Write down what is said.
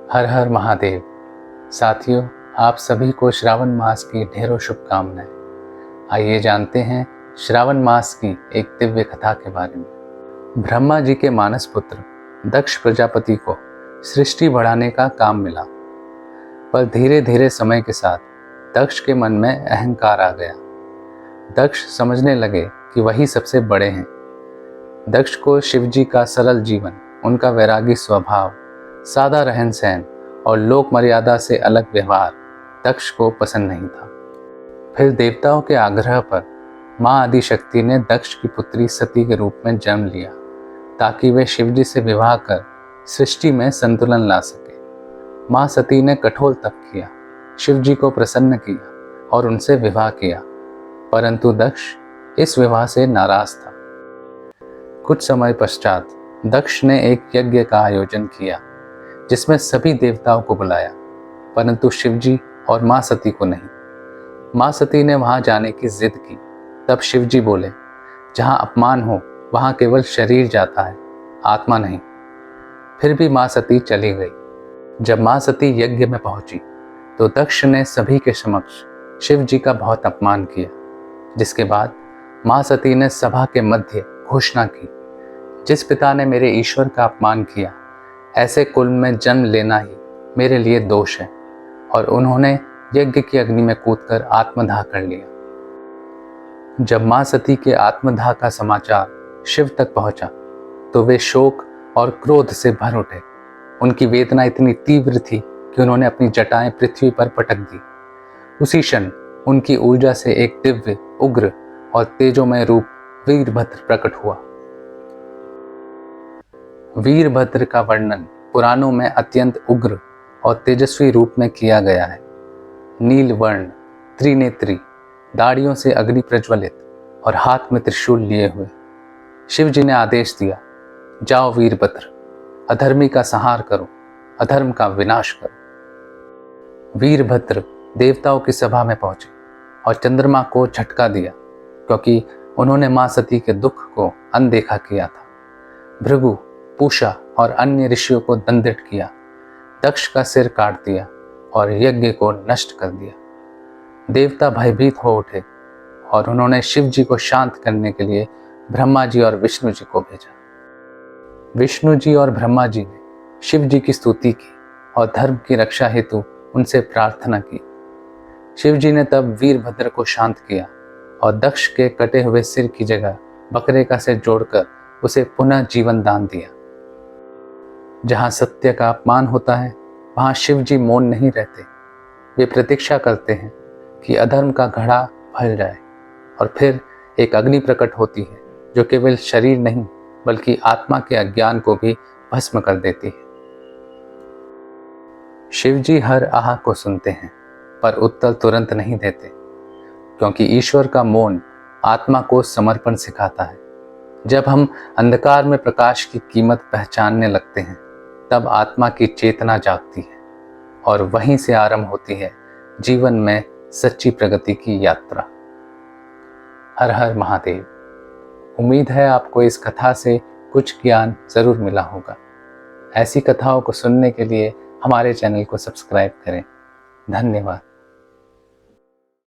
हर हर महादेव। साथियों, आप सभी को श्रावण मास की ढेरों शुभकामनाएं। आइए जानते हैं श्रावण मास की एक दिव्य कथा के बारे में। ब्रह्मा जी के मानस पुत्र दक्ष प्रजापति को सृष्टि बढ़ाने का काम मिला, पर धीरे धीरे समय के साथ दक्ष के मन में अहंकार आ गया। दक्ष समझने लगे कि वही सबसे बड़े हैं। दक्ष को शिव जी का सरल जीवन, उनका वैरागी स्वभाव, सादा रहन सहन और लोक मर्यादा से अलग व्यवहार दक्ष को पसंद नहीं था। फिर देवताओं के आग्रह पर माँ आदिशक्ति ने दक्ष की पुत्री सती के रूप में जन्म लिया, ताकि वे शिव जी से विवाह कर सृष्टि में संतुलन ला सके। माँ सती ने कठोर तप किया, शिव जी को प्रसन्न किया और उनसे विवाह किया, परंतु दक्ष इस विवाह से नाराज था। कुछ समय पश्चात दक्ष ने एक यज्ञ का आयोजन किया, जिसमें सभी देवताओं को बुलाया, परंतु शिवजी और माँ सती को नहीं। माँ सती ने वहां जाने की जिद की। तब शिवजी बोले, जहां अपमान हो वहां केवल शरीर जाता है, आत्मा नहीं। फिर भी माँ सती चली गई। जब माँ सती यज्ञ में पहुंची तो दक्ष ने सभी के समक्ष शिव जी का बहुत अपमान किया, जिसके बाद माँ सती ने सभा के मध्य घोषणा की, जिस पिता ने मेरे ईश्वर का अपमान किया, ऐसे कुल में जन्म लेना ही मेरे लिए दोष है। और उन्होंने यज्ञ की अग्नि में कूदकर आत्मदाह कर लिया। जब माँ सती के आत्मदाह का समाचार शिव तक पहुंचा तो वे शोक और क्रोध से भर उठे। उनकी वेदना इतनी तीव्र थी कि उन्होंने अपनी जटाएं पृथ्वी पर पटक दी। उसी क्षण उनकी ऊर्जा से एक दिव्य, उग्र और तेजोमय रूप वीरभद्र प्रकट हुआ। वीरभद्र का वर्णन पुराणों में अत्यंत उग्र और तेजस्वी रूप में किया गया है। नील वर्ण, त्रिनेत्री, दाढ़ियों से अग्नि प्रज्वलित और हाथ में त्रिशूल लिए हुए। शिव जी ने आदेश दिया, जाओ वीरभद्र, अधर्मी का संहार करो, अधर्म का विनाश करो। वीरभद्र देवताओं की सभा में पहुंचे और चंद्रमा को झटका दिया, क्योंकि उन्होंने मां सती के दुख को अनदेखा किया था। भृगु, पूषा और अन्य ऋषियों को दंडित किया, दक्ष का सिर काट दिया और यज्ञ को नष्ट कर दिया। देवता भयभीत हो उठे और उन्होंने शिव जी को शांत करने के लिए ब्रह्मा जी और विष्णु जी को भेजा। विष्णु जी और ब्रह्मा जी ने शिव जी की स्तुति की और धर्म की रक्षा हेतु उनसे प्रार्थना की। शिव जी ने तब वीरभद्र को शांत किया और दक्ष के कटे हुए सिर की जगह बकरे का सिर जोड़कर उसे पुनः जीवन दान दिया। जहां सत्य का अपमान होता है, वहां शिव जी मौन नहीं रहते। वे प्रतीक्षा करते हैं कि अधर्म का घड़ा फैल जाए और फिर एक अग्नि प्रकट होती है, जो केवल शरीर नहीं बल्कि आत्मा के अज्ञान को भी भस्म कर देती है। शिव जी हर आह को सुनते हैं, पर उत्तर तुरंत नहीं देते, क्योंकि ईश्वर का मौन आत्मा को समर्पण सिखाता है। जब हम अंधकार में प्रकाश की कीमत पहचानने लगते हैं, तब आत्मा की चेतना जागती है और वहीं से आरंभ होती है जीवन में सच्ची प्रगति की यात्रा। हर हर महादेव। उम्मीद है आपको इस कथा से कुछ ज्ञान जरूर मिला होगा। ऐसी कथाओं को सुनने के लिए हमारे चैनल को सब्सक्राइब करें। धन्यवाद।